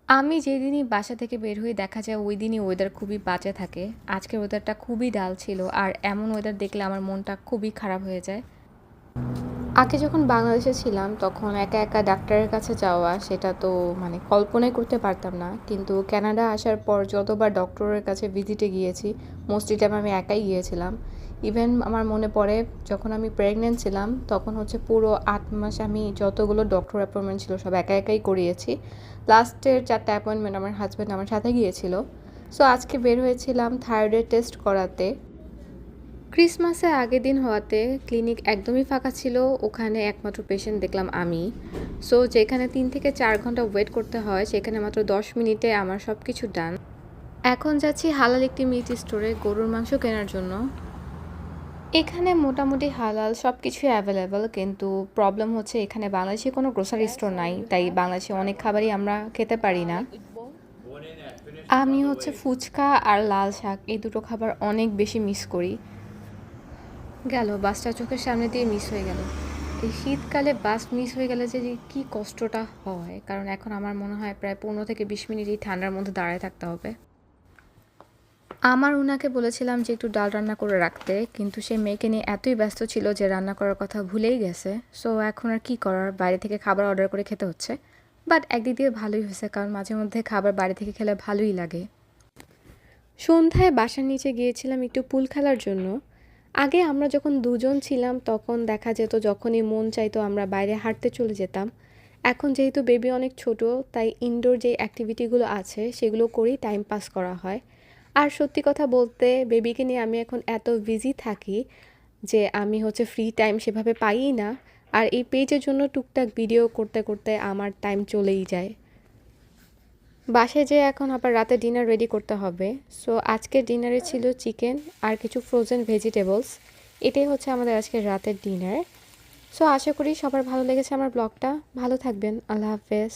আমি যেদিনই বাসা থেকে বের হই দেখা যায় ওই দিনই ওয়েদার খুবই বাজে থাকে। আজকের ওয়েদারটা খুবই ডাল ছিল। আর এমন ওয়েদার দেখলে আমার মনটা খুবই খারাপ হয়ে যায়। আগে যখন বাংলাদেশে ছিলাম তখন একা, একা ডাক্তারের কাছে যাওয়া সেটা তো মানে কল্পনাই করতে পারতাম না। কিন্তু কানাডা আসার পর যতবার ডক্টরের কাছে ভিজিটে গিয়েছি, মোস্টলি টাইম আমি একাই গিয়েছিলাম। ইভেন আমার মনে পড়ে যখন আমি প্রেগন্যান্ট ছিলাম তখন হচ্ছে পুরো ৮ মাস আমি যতগুলো ডক্টর অ্যাপয়েন্টমেন্ট ছিল সব একা একাই করিয়েছি। লাস্টের ৪টা অ্যাপয়েন্টমেন্ট আমার হাসব্যান্ড আমার সাথে গিয়েছিল। সো আজকে বের হয়েছিলাম থাইরয়েড টেস্ট করাতে। ক্রিসমাসের আগের দিন হওয়াতে ক্লিনিক একদমই ফাঁকা ছিল। ওখানে একমাত্র পেশেন্ট দেখলাম আমি। সো যেখানে ৩ থেকে ৪ ঘন্টা ওয়েট করতে হয় সেখানে মাত্র ১০ মিনিটে আমার সব কিছু ডান। এখন যাচ্ছি হালাল একটি মিট স্টোরে গরুর মাংস কেনার জন্য। এখানে মোটামুটি হালাল সব কিছুই অ্যাভেলেবল, কিন্তু প্রবলেম হচ্ছে এখানে বাংলাদেশে কোনো গ্রোসারি স্টোর নাই, তাই বাংলাদেশে অনেক খাবারই আমরা খেতে পারি না। আমি হচ্ছে ফুচকা আর লাল শাক এই দুটো খাবার অনেক বেশি মিস করি। গেল বাসটা চোখের সামনে দিয়ে মিস হয়ে গেল। এই শীতকালে বাস মিস হয়ে গেলে যে কি কষ্টটা হয়, কারণ এখন আমার মনে হয় প্রায় ১৫ থেকে ২০ মিনিট এই ঠান্ডার মধ্যে দাঁড়ায় থাকতে হবে। আমার উনাকে বলেছিলাম যে একটু ডাল রান্না করে রাখতে, কিন্তু সে মেয়েকে নিয়ে এতই ব্যস্ত ছিল যে রান্না করার কথা ভুলেই গেছে। সো এখন আর কি করার, বাইরে থেকে খাবার অর্ডার করে খেতে হচ্ছে। বাট একদিক দিয়ে ভালোই হয়েছে, কারণ মাঝে মধ্যে খাবার বাইরে থেকে খেলে ভালোই লাগে। সন্ধ্যায় বাসার নিচে গিয়েছিলাম একটু পুল খেলার জন্য। আগে আমরা যখন দুজন ছিলাম তখন দেখা যেত যখনই মন চাইতো আমরা বাইরে হাঁটতে চলে যেতাম। এখন যেহেতু বেবি অনেক ছোট, তাই ইনডোর যে অ্যাক্টিভিটিগুলো আছে সেগুলো করেই টাইম পাস করা হয়। আর সত্যি কথা বলতে বেবিকে নিয়ে আমি এখন এত বিজি থাকি যে আমি হচ্ছে ফ্রি টাইম সেভাবে পাইই না। আর এই পেজের জন্য টুকটাক ভিডিও করতে করতে আমার টাইম চলেই যায়। বাসায় যেয়ে এখন আবার রাতে ডিনার রেডি করতে হবে। সো আজকের ডিনারে ছিল চিকেন আর কিছু ফ্রোজেন ভেজিটেবলস। এটাই হচ্ছে আমাদের আজকের রাতের ডিনার। সো আশা করি সবার ভালো লেগেছে আমার ব্লগটা। ভালো থাকবেন। আল্লাহ হাফেজ।